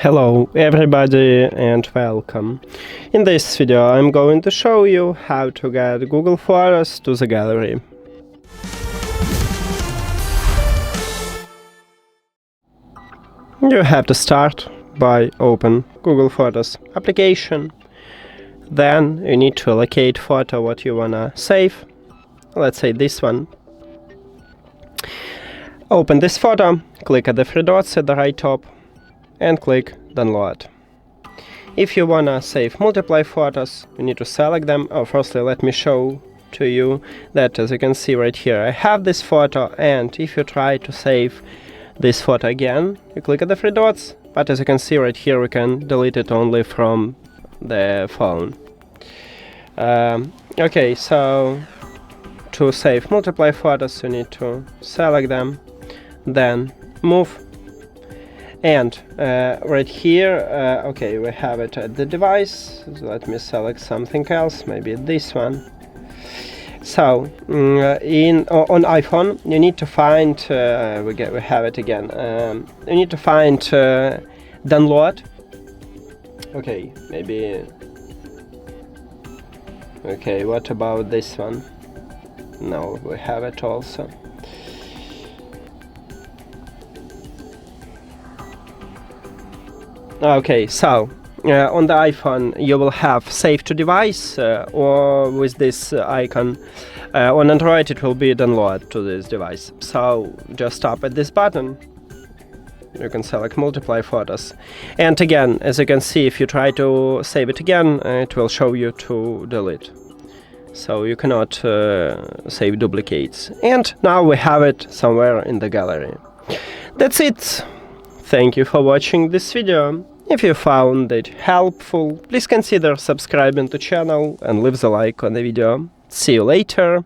Hello everybody and welcome. In this video I'm going to show you how to get Google Photos to the gallery. You have to start by open Google Photos application. Then you need to allocate photo what you wanna save. Let's say this one. Open this photo, click at the three dots at the right top and click download. If you wanna save multiple photos, you need to select them. Firstly, let me show to you that, as you can see right here, I have this photo, and if you try to save this photo again, you click at the three dots, but as you can see right here, we can delete it only from the phone. Okay, so to save multiple photos, you need to select them, then move. And right here, okay, we have it at the device. So let me select something else, maybe this one. So on iPhone, you need to find we have it again. You need to find download. Okay, maybe. Okay, what about this one? No, we have it also. Okay, so on the iPhone you will have save to device or with this icon. On Android it will be download to this device. So just tap at this button. You can select multiply photos. And again, as you can see, if you try to save it again, it will show you to delete. So you cannot save duplicates. And now we have it somewhere in the gallery. That's it. Thank you for watching this video. If you found it helpful, please consider subscribing to the channel and leave the like on the video. See you later.